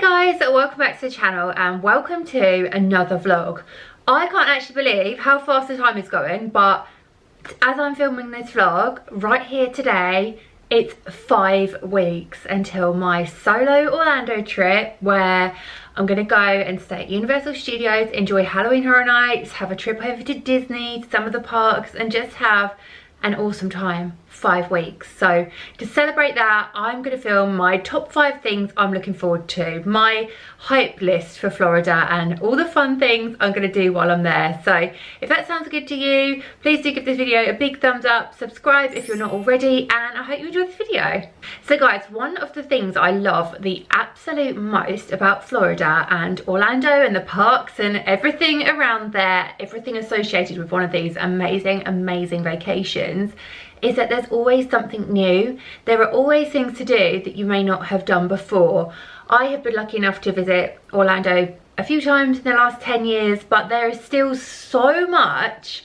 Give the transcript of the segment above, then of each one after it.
Guys, welcome back to the channel and welcome to another vlog. I can't actually believe how fast the time is going, but as I'm filming this vlog right here today, it's 5 weeks until my solo Orlando trip, where I'm gonna go and stay at Universal Studios, enjoy Halloween Horror Nights, have a trip over to Disney, to some of the parks, and just have an awesome time. 5 weeks. So to celebrate that, I'm going to film my top 5 things I'm looking forward to, my hype list for Florida, and all the fun things I'm going to do while I'm there. So if that sounds good to you, please do give this video a big thumbs up, subscribe if you're not already, and I hope you enjoy this video. So guys, one of the things I love the absolute most about Florida and Orlando and the parks and everything around there, everything associated with one of these amazing vacations, is that there's always something new. There are always things to do that you may not have done before. I have been lucky enough to visit Orlando a few times in the last 10 years, but there is still so much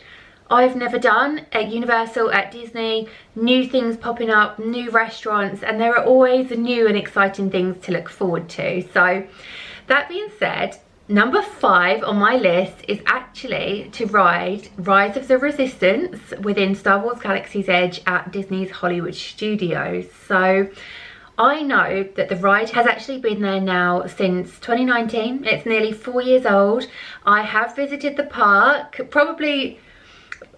I've never done at Universal, at Disney, new things popping up, new restaurants, and there are always new and exciting things to look forward to. So that being said, number 5 on my list is actually to ride Rise of the Resistance within Star Wars Galaxy's Edge at Disney's Hollywood Studios. So I know that the ride has actually been there now since 2019. It's nearly 4 years old. I have visited the park probably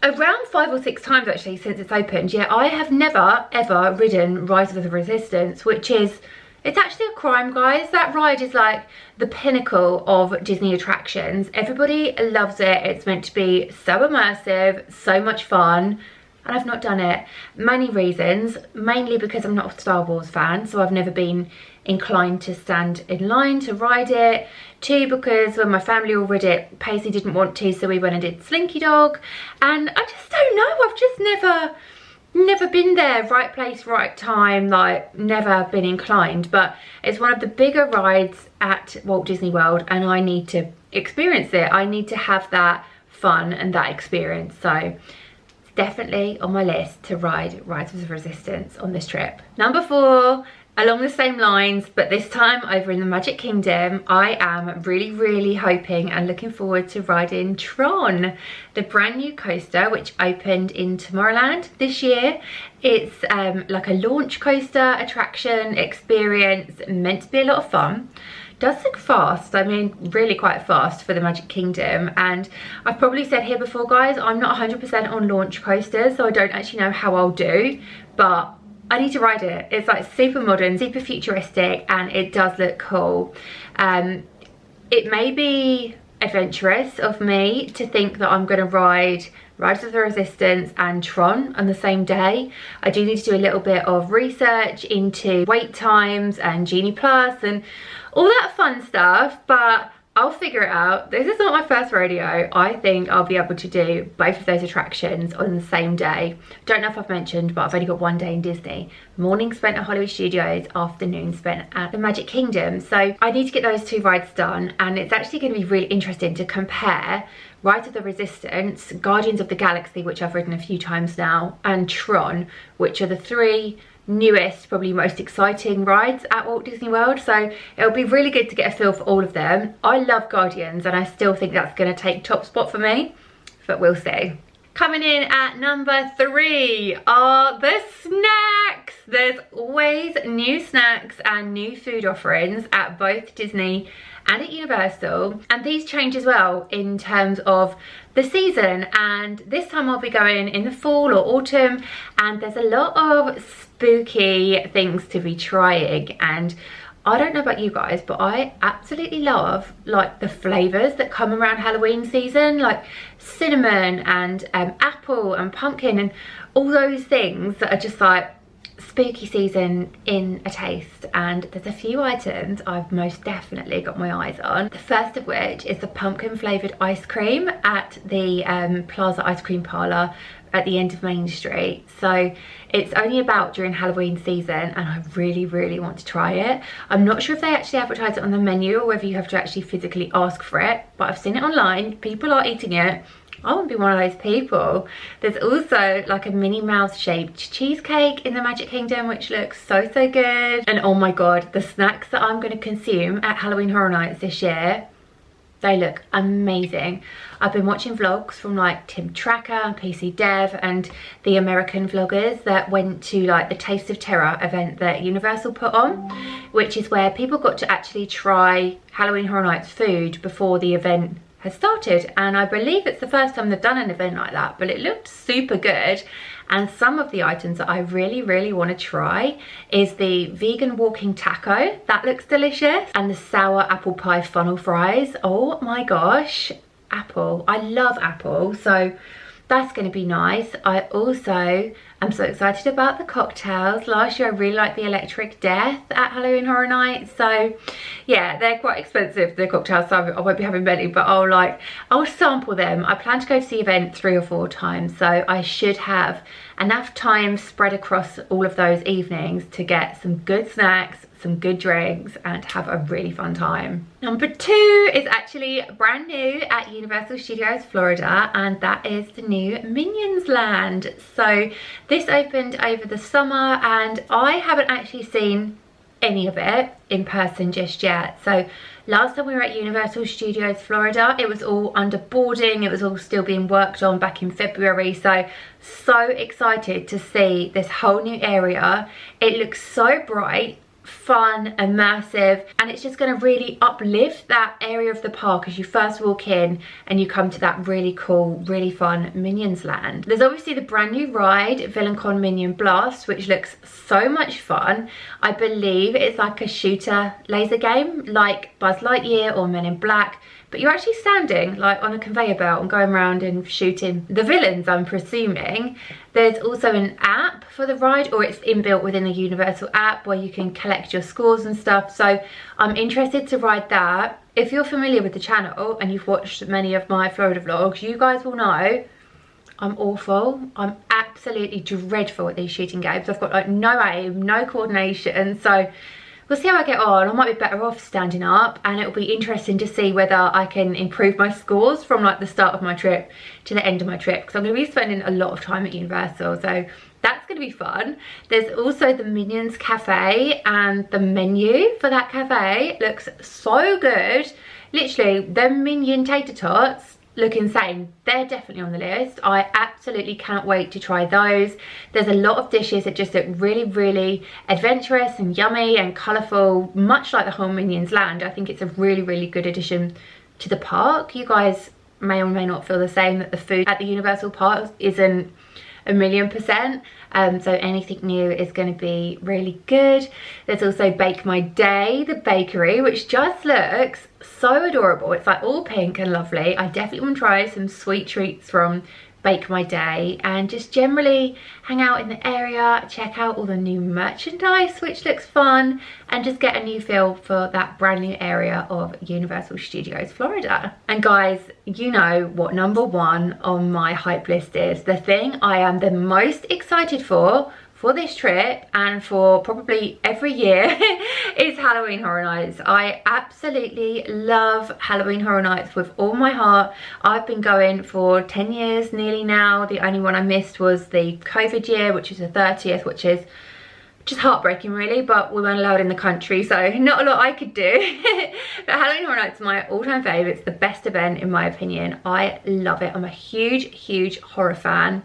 around 5 or 6 times actually since it's opened. Yeah, I have never ever ridden Rise of the Resistance, which is, it's actually a crime, guys. That ride is like the pinnacle of Disney attractions. Everybody loves it. It's meant to be so immersive, so much fun, and I've not done it. Many reasons, mainly because I'm not a Star Wars fan, so I've never been inclined to stand in line to ride it. 2, because when my family all rid it, Paisley didn't want to, so we went and did Slinky Dog, and I just don't know, I've just never been there, right place, right time, like never been inclined. But it's one of the bigger rides at Walt Disney World, and I need to experience it. I need to have that fun and that experience. So it's definitely on my list to ride Rise of the Resistance on this trip. Number 4, along the same lines, but this time over in the Magic Kingdom, I am really hoping and looking forward to riding Tron, the brand new coaster which opened in Tomorrowland this year. It's like a launch coaster attraction experience, meant to be a lot of fun. Does look fast, I mean really quite fast for the Magic Kingdom, and I've probably said here before, guys, I'm not 100% on launch coasters, so I don't actually know how I'll do, but I need to ride it. It's like super modern, super futuristic, and it does look cool. It may be adventurous of me to think that I'm going to ride Rise of the Resistance and Tron on the same day. I do need to do a little bit of research into wait times and Genie Plus and all that fun stuff, but I'll figure it out. This is not my first rodeo. I think I'll be able to do both of those attractions on the same day. Don't know if I've mentioned, but I've only got one day in Disney. Morning spent at Hollywood Studios, afternoon spent at the Magic Kingdom. So I need to get those 2 rides done, and it's actually going to be really interesting to compare Rise of the Resistance, Guardians of the Galaxy, which I've ridden a few times now, and Tron, which are the 3 newest, probably most exciting rides at Walt Disney World. So it'll be really good to get a feel for all of them. I love Guardians, and I still think that's going to take top spot for me, but we'll see. Coming in at number 3 are the snacks. There's always new snacks and new food offerings at both Disney and at Universal, and these change as well in terms of the season. And this time I'll be going in the fall or autumn, and there's a lot of spooky things to be trying. And I don't know about you guys, but I absolutely love like the flavors that come around Halloween season, like cinnamon and apple and pumpkin and all those things that are just like spooky season in a taste. And there's a few items I've most definitely got my eyes on. The first of which is the pumpkin flavored ice cream at the Plaza Ice Cream Parlor at the end of Main Street. So it's only about during Halloween season, and I really want to try it. I'm not sure if they actually advertise it on the menu or whether you have to actually physically ask for it, but I've seen it online. People are eating it. I want to be one of those people. There's also like a Minnie Mouse shaped cheesecake in the Magic Kingdom, which looks so good. And oh my god, the snacks that I'm going to consume at Halloween Horror Nights this year, they look amazing. I've been watching vlogs from like Tim Tracker, PC Dev, and the American vloggers that went to like the Taste of Terror event that Universal put on, which is where people got to actually try Halloween Horror Nights food before the event has started. And I believe it's the first time they've done an event like that, but it looked super good. And some of the items that I really want to try is the vegan walking taco. That looks delicious. And the sour apple pie funnel fries. Oh my gosh, apple. I love apple, so that's going to be nice. I also am so excited about the cocktails. Last year I really liked the Electric Death at Halloween Horror Nights. So yeah, they're quite expensive, the cocktails, so I won't be having many, but I'll sample them. I plan to go to the event 3 or 4 times, so I should have enough time spread across all of those evenings to get some good snacks, some good drinks, and have a really fun time. Number 2 is actually brand new at Universal Studios Florida, and that is the new Minions Land. So this opened over the summer and I haven't actually seen any of it in person just yet. So last time we were at Universal Studios Florida, it was all under boarding, it was all still being worked on back in February. So excited to see this whole new area. It looks so bright, fun, immersive, and it's just going to really uplift that area of the park as you first walk in and you come to that really cool, really fun Minions Land. There's obviously the brand new ride, VillainCon Minion Blast, which looks so much fun. I believe it's like a shooter laser game like Buzz Lightyear or Men in Black, but you're actually standing like on a conveyor belt and going around and shooting the villains, I'm presuming. There's also an app for the ride, or it's inbuilt within the Universal app where you can collect your scores and stuff. So I'm interested to ride that. If you're familiar with the channel and you've watched many of my Florida vlogs, you guys will know I'm awful. I'm absolutely dreadful at these shooting games. I've got like no aim, no coordination. So we'll see how I get on. I might be better off standing up, and it'll be interesting to see whether I can improve my scores from like the start of my trip to the end of my trip, because I'm going to be spending a lot of time at Universal, so that's going to be fun. There's also the Minions Cafe, and the menu for that cafe looks so good. Literally, the Minion tater tots look insane. They're definitely on the list. I absolutely cannot wait to try those. There's a lot of dishes that just look really adventurous and yummy and colourful, much like the whole Minions Land. I think it's a really good addition to the park. You guys may or may not feel the same, that the food at the Universal Park isn't 1,000,000%. So anything new is going to be really good. There's also Bake My Day, the bakery, which just looks so adorable. It's like all pink and lovely. I definitely want to try some sweet treats from Bake My Day and just generally hang out in the area, check out all the new merchandise, which looks fun, and just get a new feel for that brand new area of Universal Studios Florida. And guys, you know what number 1 on my hype list is. The thing I am the most excited for this trip and for probably every year is Halloween Horror Nights. I absolutely love Halloween Horror Nights with all my heart. I've been going for 10 years nearly now. The only one I missed was the COVID year, which is the 30th, which is just heartbreaking really, but we weren't allowed in the country, so not a lot I could do. But Halloween Horror Nights is my all-time favourite. It's the best event in my opinion. I love it. I'm a huge horror fan,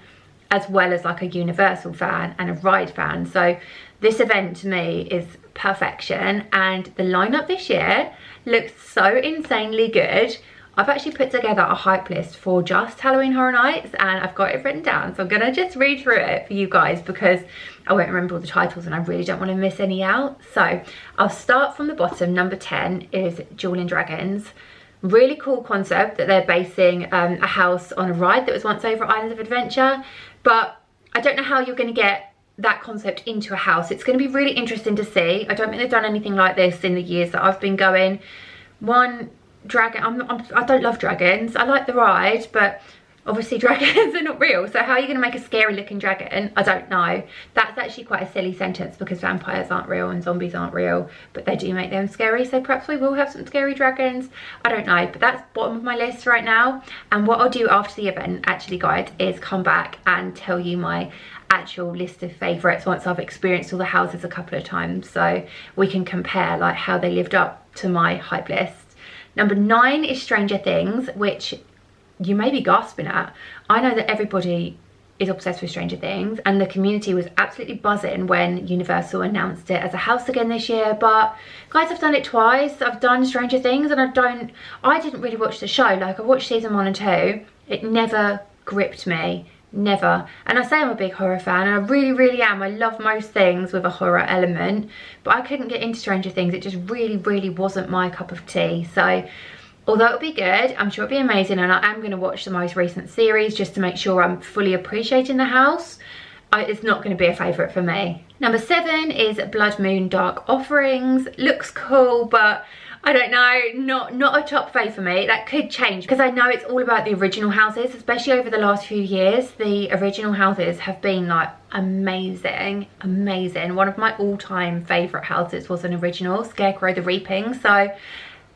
as well as like a Universal fan and a ride fan. So this event to me is perfection, and the lineup this year looks so insanely good. I've actually put together a hype list for just Halloween Horror Nights, and I've got it written down, so I'm gonna just read through it for you guys because I won't remember all the titles and I really don't want to miss any out. So I'll start from the bottom. Number 10 is Dueling Dragons. Really cool concept that they're basing a house on a ride that was once over Islands of Adventure, but I don't know how you're going to get that concept into a house. It's going to be really interesting to see. I don't think they've done anything like this in the years that I've been going. One dragon, I don't love dragons. I like the ride, but obviously dragons are not real, so how are you going to make a scary looking dragon? I don't know. That's actually quite a silly sentence because vampires aren't real and zombies aren't real, but they do make them scary, so perhaps we will have some scary dragons. I don't know, but that's bottom of my list right now. And what I'll do after the event, actually guys, is come back and tell you my actual list of favourites once I've experienced all the houses a couple of times, so we can compare like how they lived up to my hype list. Number 9 is Stranger Things, which you may be gasping at. I know that everybody is obsessed with Stranger Things and the community was absolutely buzzing when Universal announced it as a house again this year, but guys, I've done it twice. I've done Stranger Things and I didn't really watch the show. Like, I watched season 1 and 2. It never gripped me, never. And I say I'm a big horror fan, and I really am. I love most things with a horror element, but I couldn't get into Stranger Things. It just really wasn't my cup of tea. So although it'll be good, I'm sure it'll be amazing, and I am going to watch the most recent series just to make sure I'm fully appreciating the house. It's not going to be a favourite for me. Number 7 is Blood Moon Dark Offerings. Looks cool, but I don't know, not a top fave for me. That could change because I know it's all about the original houses, especially over the last few years. The original houses have been like amazing. One of my all-time favourite houses was an original, Scarecrow the Reaping. So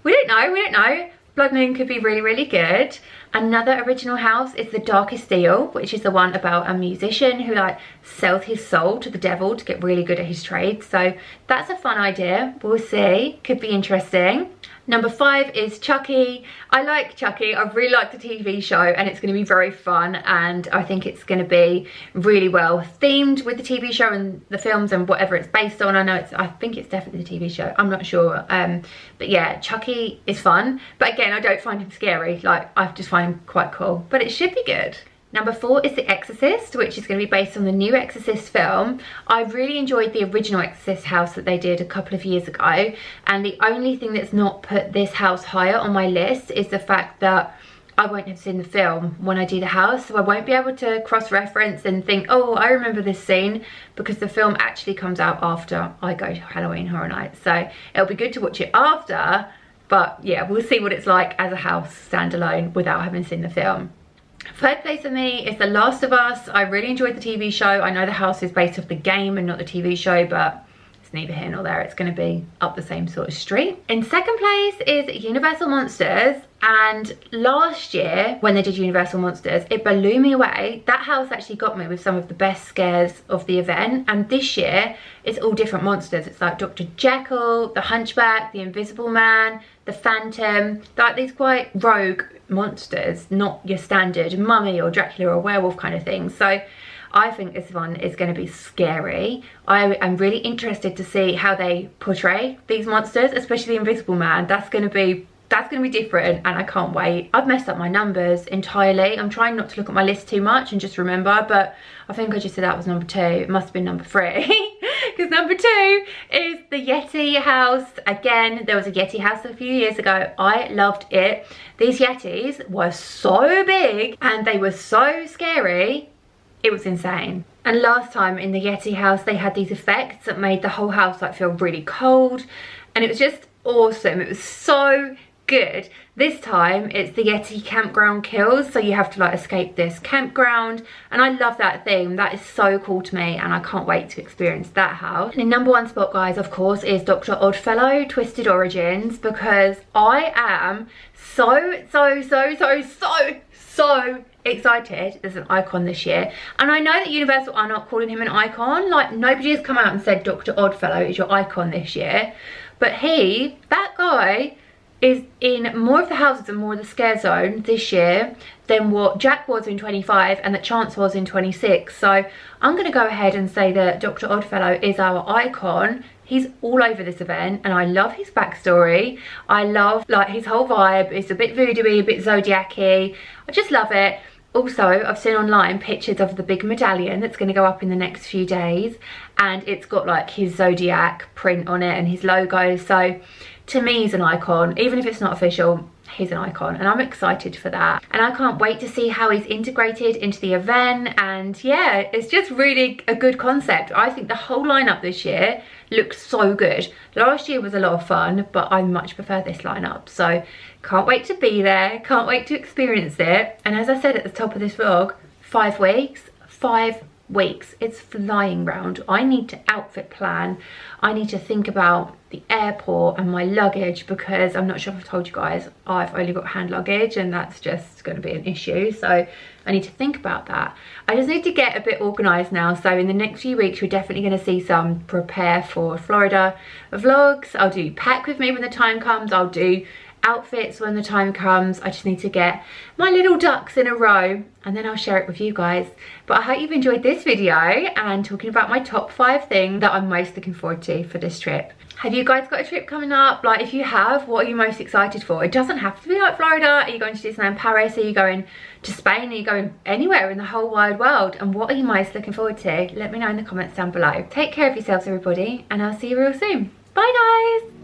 we don't know. Blood Moon could be really good. Another original house is The Darkest Deal, which is the one about a musician who like sells his soul to the devil to get really good at his trade. So that's a fun idea. We'll see. Could be interesting. Number 5 is Chucky. I like Chucky. I really like the TV show, and it's going to be very fun, and I think it's going to be really well themed with the TV show and the films and whatever it's based on. I think it's definitely the TV show. I'm not sure. But yeah, Chucky is fun. But again, I don't find him scary. Like, I just find him quite cool. But it should be good. Number 4 is The Exorcist, which is going to be based on the new Exorcist film. I really enjoyed the original Exorcist house that they did a couple of years ago, and the only thing that's not put this house higher on my list is the fact that I won't have seen the film when I do the house, so I won't be able to cross-reference and think, oh, I remember this scene, because the film actually comes out after I go to Halloween Horror Nights. So it'll be good to watch it after, but yeah, we'll see what it's like as a house standalone without having seen the film. 3rd place for me is The Last of Us. I really enjoyed the TV show. I know the house is based off the game and not the TV show, but it's neither here nor there. It's going to be up the same sort of street. In 2nd place is Universal Monsters, and last year when they did Universal Monsters, it blew me away. That house actually got me with some of the best scares of the event, and this year it's all different monsters. It's like Dr. Jekyll, the Hunchback, the Invisible Man, the Phantom, like these quite rogue monsters, not your standard mummy or Dracula or werewolf kind of thing. So I think this one is going to be scary. I am really interested to see how they portray these monsters, especially the Invisible Man. That's going to be different, and I can't wait. I've messed up my numbers entirely. I'm trying not to look at my list too much and just remember, but I think I just said that was number 2. It must have been number 3 because number 2 is the Yeti house. Again, there was a Yeti house a few years ago. I loved it. These Yetis were so big and they were so scary. It was insane. And last time in the Yeti house, they had these effects that made the whole house like feel really cold, and it was just awesome. It was so good. This time it's the Yeti campground kills, so you have to like escape this campground, and I love that theme. That is so cool to me, and I can't wait to experience that house. And in number 1 spot, guys, of course, is Dr. Oddfellow Twisted Origins, because I am so excited. There's an icon this year, and I know that Universal are not calling him an icon. Like, nobody has come out and said Dr. Oddfellow is your icon this year, but that guy is in more of the houses and more of the scare zone this year than what Jack was in 25 and that Chance was in 26. So I'm going to go ahead and say that Dr. Oddfellow is our icon. He's all over this event, and I love his backstory. I love like his whole vibe. It's a bit voodoo-y, a bit zodiac-y. I just love it. Also, I've seen online pictures of the big medallion that's going to go up in the next few days, and it's got like his zodiac print on it and his logo. So to me, he's an icon. Even if it's not official, he's an icon, and I'm excited for that, and I can't wait to see how he's integrated into the event. And yeah, it's just really a good concept. I think the whole lineup this year looks so good. Last year was a lot of fun, but I much prefer this lineup, so can't wait to be there, can't wait to experience it. And as I said at the top of this vlog, 5 weeks, 5 weeks, it's flying round. I need to outfit plan, I need to think about the airport and my luggage, because I'm not sure if I've told you guys, I've only got hand luggage, and that's just going to be an issue, so I need to think about that. I just need to get a bit organised now, so in the next few weeks you're definitely going to see some prepare for Florida vlogs. I'll do pack with me when the time comes, I'll do outfits when the time comes. I just need to get my little ducks in a row, and then I'll share it with you guys. But I hope you've enjoyed this video and talking about my top 5 things that I'm most looking forward to for this trip. Have you guys got a trip coming up? Like, if you have, what are you most excited for? It doesn't have to be like Florida. Are you going to Disneyland Paris? Are you going to Spain? Are you going anywhere in the whole wide world? And what are you most looking forward to? Let me know in the comments down below. Take care of yourselves, everybody, and I'll see you real soon. Bye guys.